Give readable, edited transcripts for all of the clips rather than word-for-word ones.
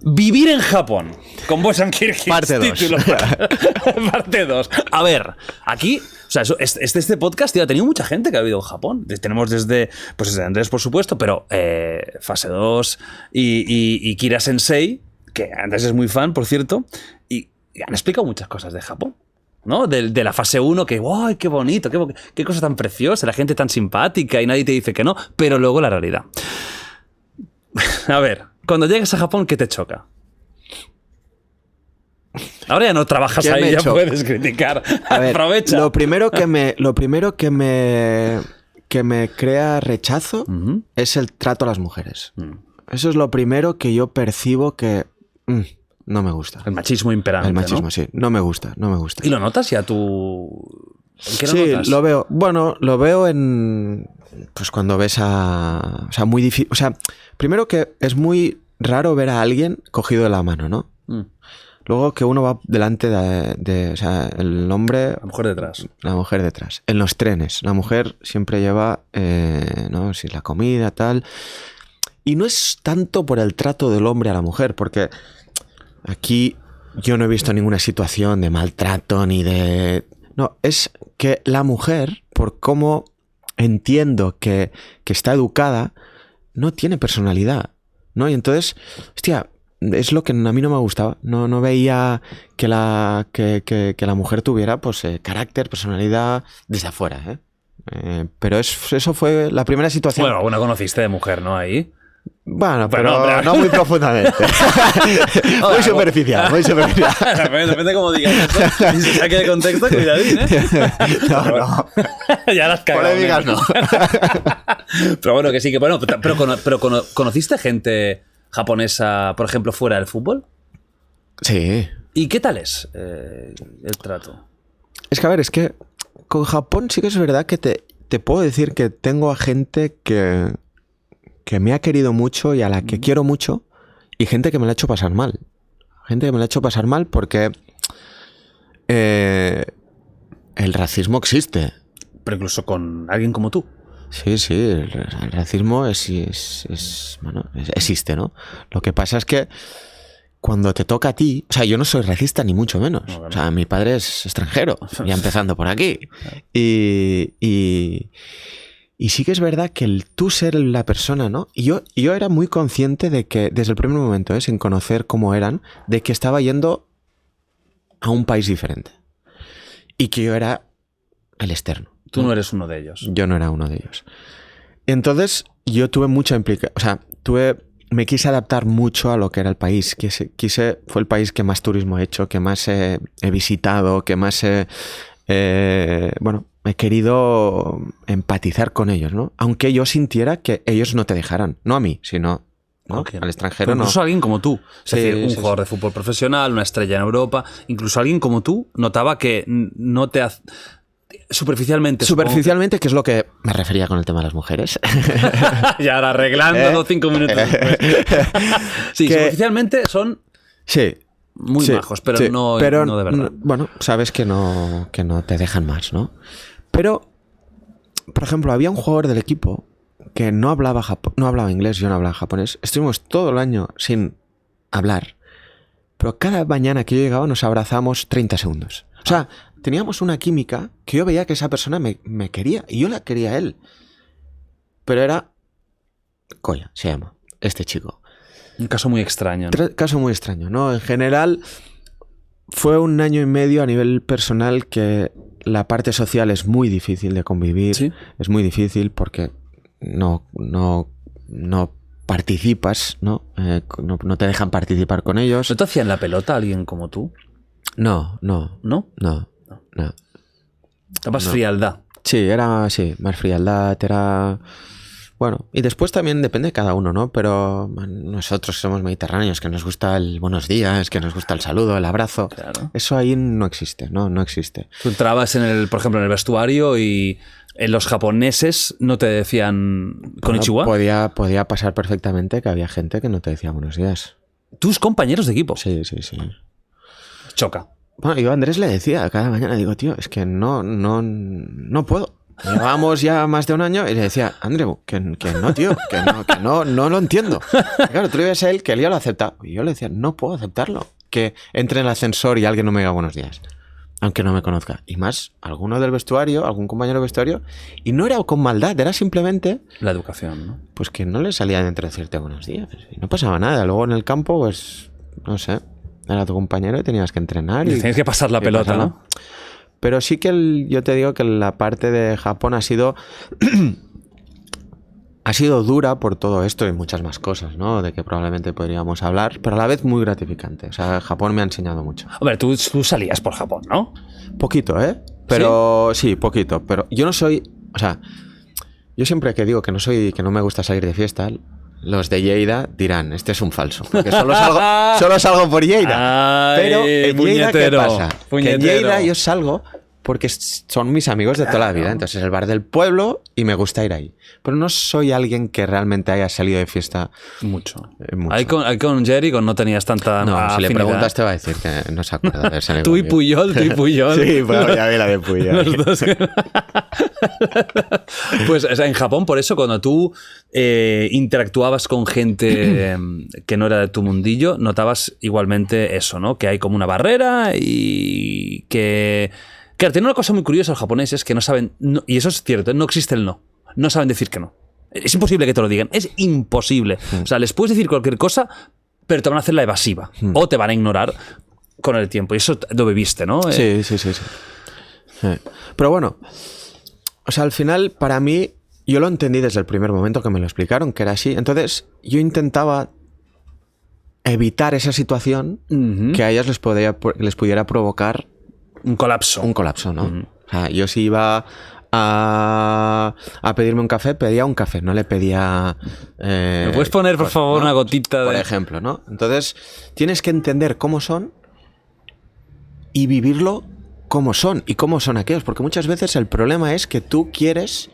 Vivir en Japón con Bosch and Kirchhoff. Parte 2. Parte 2. A ver, aquí, o sea, este podcast, tío, ha tenido mucha gente que ha vivido en Japón. Tenemos desde Andrés, por supuesto, pero Fase 2 y Kira Sensei, que Andrés es muy fan, por cierto, y han explicado muchas cosas de Japón, ¿no? De la fase 1, que ¡guay, qué bonito! Qué cosa tan preciosa! La gente tan simpática y nadie te dice que no, pero luego la realidad. A ver, cuando llegues a Japón, ¿qué te choca? Ahora ya no trabajas ahí, ya puedes criticar. A ver, aprovecha. Lo primero que me crea rechazo es el trato a las mujeres. Eso es lo primero que yo percibo que no me gusta. El machismo imperante, El machismo, ¿no? Sí. No me gusta. ¿Y lo notas ya tú? ¿En qué lo notas? Sí, lo veo. Bueno, lo veo en... Pues cuando ves a... O sea, muy difícil... O sea, primero que es muy raro ver a alguien cogido de la mano, ¿no? Luego que uno va delante de o sea, el hombre... La mujer detrás. La mujer detrás. En los trenes. La mujer siempre lleva, ¿no? Si la comida, tal... Y no es tanto por el trato del hombre a la mujer, porque aquí yo no he visto ninguna situación de maltrato ni de... No, es que la mujer, por cómo entiendo que está educada, no tiene personalidad, ¿no? Y entonces, hostia, es lo que a mí no me gustaba. No veía que la mujer tuviera, pues, carácter, personalidad desde afuera, ¿eh? Pero eso fue la primera situación. Bueno, alguna conociste de mujer, ¿no? Ahí. Pero no muy profundamente. Muy superficial. Depende cómo digas eso. Si se saque de contexto, cuidadín, ¿eh? No. Ya las cagado. Polémicas no. Pero bueno, que sí, que bueno. Pero ¿conociste gente japonesa, por ejemplo, fuera del fútbol? Sí. ¿Y qué tal es el trato? Es que, a ver, es que con Japón sí que es verdad que te puedo decir que tengo a gente que me ha querido mucho y a la que quiero mucho, y gente que me la ha hecho pasar mal. Gente que me la ha hecho pasar mal porque el racismo existe. Pero incluso con alguien como tú. Sí, el racismo bueno, existe, ¿no? Lo que pasa es que cuando te toca a ti... O sea, yo no soy racista ni mucho menos. No, o sea, mi padre es extranjero, ya empezando por aquí. Y sí que es verdad que tú ser la persona, ¿no? Y yo era muy consciente de que, desde el primer momento, sin conocer cómo eran, de que estaba yendo a un país diferente. Y que yo era el externo. Tú no eres uno de ellos. Yo no era uno de ellos. Entonces, yo tuve mucha implicación. O sea, me quise adaptar mucho a lo que era el país. Fue el país que más turismo he hecho, que más he visitado, que más bueno, he querido empatizar con ellos, ¿no? Aunque yo sintiera que ellos no te dejaran. No a mí, sino, ¿no? Al extranjero. Pero incluso no. Alguien como tú. Es decir, un jugador de fútbol profesional, una estrella en Europa. Incluso alguien como tú notaba que no te hace... Superficialmente, que es lo que me refería con el tema de las mujeres. Y ahora arreglándolo 5 minutos después. Sí, superficialmente son... Sí. Muy majos, pero no de verdad. Bueno, sabes que no te dejan más, ¿no? Pero, por ejemplo, había un jugador del equipo que no hablaba inglés, yo no hablaba japonés. Estuvimos todo el año sin hablar. Pero cada mañana que yo llegaba nos abrazamos 30 segundos. O sea, teníamos una química que yo veía que esa persona me quería y yo la quería a él. Pero era... Koya, se llama, este chico. Un caso muy extraño, ¿no? Caso muy extraño, ¿no? En general, fue un año y medio a nivel personal que la parte social es muy difícil de convivir. ¿Sí? Es muy difícil porque no participas, ¿no? No te dejan participar con ellos. ¿No te hacían la pelota alguien como tú? No. ¿No? No. Más frialdad. Sí, más frialdad, era... Bueno, y después también depende de cada uno, ¿no? Pero nosotros somos mediterráneos, que nos gusta el buenos días, que nos gusta el saludo, el abrazo. Claro. Eso ahí no existe, ¿no? No existe. Tú entrabas por ejemplo, en el vestuario y los japoneses no te decían konnichiwa. Podía pasar perfectamente que había gente que no te decía buenos días. ¿Tus compañeros de equipo? Sí. Choca. Bueno, yo a Andrés le decía cada mañana, digo, tío, es que no puedo. Llevábamos ya más de un año y le decía, Andreu, que no, tío, que no lo entiendo. Y claro, tú le ves a él que él ya lo acepta. Y yo le decía, no puedo aceptarlo. Que entre en el ascensor y alguien no me diga buenos días. Aunque no me conozca. Y más, alguno del vestuario, algún compañero del vestuario. Y no era con maldad, era simplemente... La educación, ¿no? Pues que no le salía de entre decirte buenos días. Y no pasaba nada. Luego en el campo, pues, no sé, era tu compañero y tenías que entrenar. Y tienes que pasar la pelota, pasarla. ¿no? Pero sí que yo te digo que la parte de Japón ha sido... ha sido dura por todo esto y muchas más cosas, ¿no? De que probablemente podríamos hablar, pero a la vez muy gratificante. O sea, Japón me ha enseñado mucho. Hombre, tú salías por Japón, ¿no? Poquito, ¿eh? Pero sí, poquito. Pero yo no soy... O sea, yo siempre que digo que no me gusta salir de fiesta, los de Lleida dirán, este es un falso. Porque solo salgo por Lleida. Ay, pero en Lleida, ¿qué pasa? Que en puñetero. Lleida yo salgo porque son mis amigos de toda la vida. Entonces es el bar del pueblo y me gusta ir ahí. Pero no soy alguien que realmente haya salido de fiesta mucho. mucho. Ahí con Jerry no tenías tanta No, si afinidad. le preguntas te va a decir que no se acuerda de ese Tú y Puyol. Sí, pues ya vi la de Puyol. Los dos. Pues o sea, en Japón, por eso, cuando tú interactuabas con gente que no era de tu mundillo, notabas igualmente eso, ¿no? Que hay como una barrera y que... Claro, tiene una cosa muy curiosa los japoneses que no saben... y eso es cierto, no existe el no. No saben decir que no. Es imposible que te lo digan. Es imposible. O sea, les puedes decir cualquier cosa, pero te van a hacer la evasiva. O te van a ignorar con el tiempo. Y eso lo viviste, ¿no? Sí. Pero bueno, o sea, al final, para mí, yo lo entendí desde el primer momento que me lo explicaron, que era así. Entonces, yo intentaba evitar esa situación que a ellas les pudiera provocar un colapso. Un colapso, ¿no? O sea, yo si iba a pedirme un café, pedía un café, no le pedía... ¿Me puedes poner, por favor, ¿no? una gotita de...? Por ejemplo, ¿no? Entonces, tienes que entender cómo son y vivirlo como son y cómo son aquellos. Porque muchas veces el problema es que tú quieres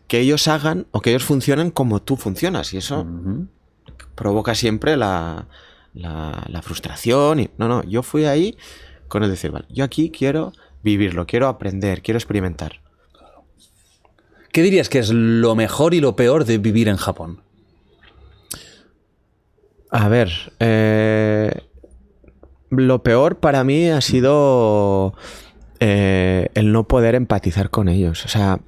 que ellos hagan o que ellos funcionen como tú funcionas. Y eso provoca siempre la frustración. Y, no, yo fui ahí con el decir, vale, yo aquí quiero vivirlo, quiero aprender, quiero experimentar. ¿Qué dirías que es lo mejor y lo peor de vivir en Japón? A ver, lo peor para mí ha sido el no poder empatizar con ellos. O sea,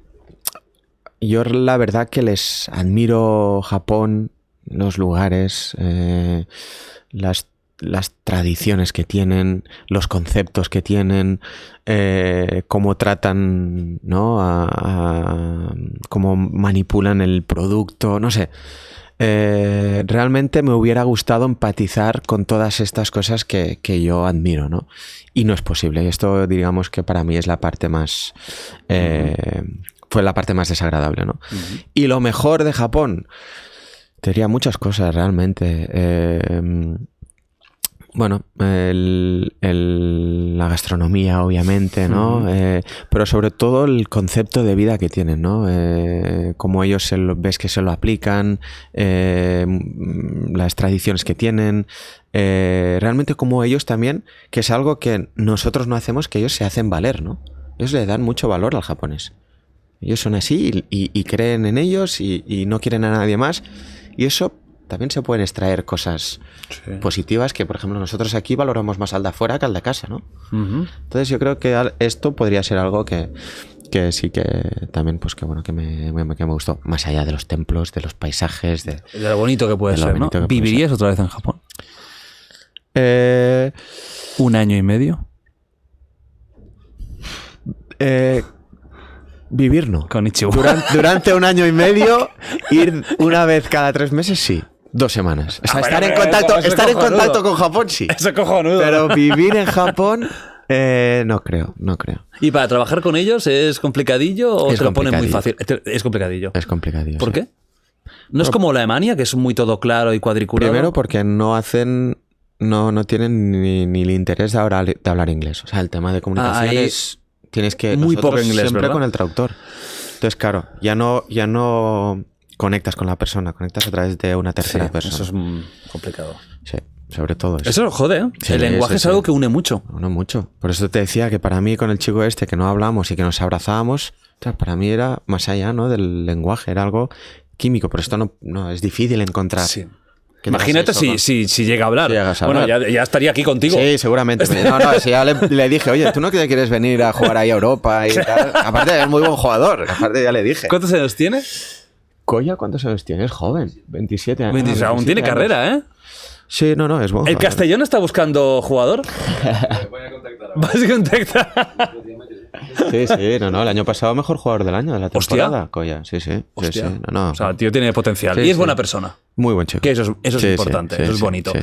yo la verdad que les admiro Japón, los lugares, las tradiciones que tienen, los conceptos que tienen, cómo tratan, ¿no? Cómo manipulan el producto, no sé. Realmente me hubiera gustado empatizar con todas estas cosas que yo admiro, ¿no? Y no es posible. Y esto, digamos que para mí es la parte más... fue la parte más desagradable, ¿no? Y lo mejor de Japón, te diría muchas cosas realmente. Bueno, la gastronomía, obviamente, ¿no? Pero sobre todo el concepto de vida que tienen, ¿no? Cómo ellos ves que se lo aplican, las tradiciones que tienen, realmente como ellos también, que es algo que nosotros no hacemos, que ellos se hacen valer, ¿no? Ellos le dan mucho valor al japonés. Ellos son así y creen en ellos y no quieren a nadie más. Y eso... también se pueden extraer cosas positivas que, por ejemplo, nosotros aquí valoramos más al de afuera que al de casa, ¿no? Entonces yo creo que esto podría ser algo que sí que también, pues que bueno, que me gustó. Más allá de los templos, de los paisajes, de lo bonito que puede ser, ¿no? ¿Vivirías otra vez en Japón? 1 año y medio. Vivir no. Konnichiwa. Durante 1 año y medio, ir una vez cada 3 meses, sí. 2 semanas. O sea, estar en contacto con Japón, sí. Eso es cojonudo. Pero vivir en Japón, no creo. ¿Y para trabajar con ellos es complicadillo o te lo ponen muy fácil? Es complicadillo. Es complicadillo. ¿Por qué? ¿No es como la Alemania, que es muy todo claro y cuadriculado? Primero porque no tienen ni el interés de hablar inglés. O sea, el tema de comunicación es... Tienes que... Muy poco inglés, siempre ¿verdad? Con el traductor. Entonces, claro, ya no conectas con la persona, conectas a través de una tercera persona. Eso es complicado. Sí, sobre todo eso. Eso jode, ¿eh? Sí, el lenguaje es algo que une mucho. Une mucho. Por eso te decía que para mí con el chico este que no hablamos y que nos abrazábamos, O sea, para mí era más allá, ¿no? Del lenguaje, era algo químico, pero esto no es difícil encontrar. Sí. ¿Qué Imagínate pasa eso, si llega a hablar. Si llegas a Bueno, hablar. ya estaría aquí contigo. Sí, seguramente. Si ya le dije, oye, ¿tú no quieres venir a jugar ahí a Europa y tal? Aparte, es muy buen jugador. Aparte, ya le dije. ¿Cuántos años tiene? Coya, ¿cuántos años tiene? Es joven. 27 años. 27, aún tiene carrera, ¿eh? Sí, no, es bueno. ¿El Castellón está buscando jugador? Vas a contactar. Sí, el año pasado mejor jugador del año de la temporada. Coya, sí. Hostia. Sí. No. O sea, el tío tiene potencial. Sí, y es sí. buena persona. Muy buen chico. Que eso es Sí, importante, sí, eso es sí, bonito. sí.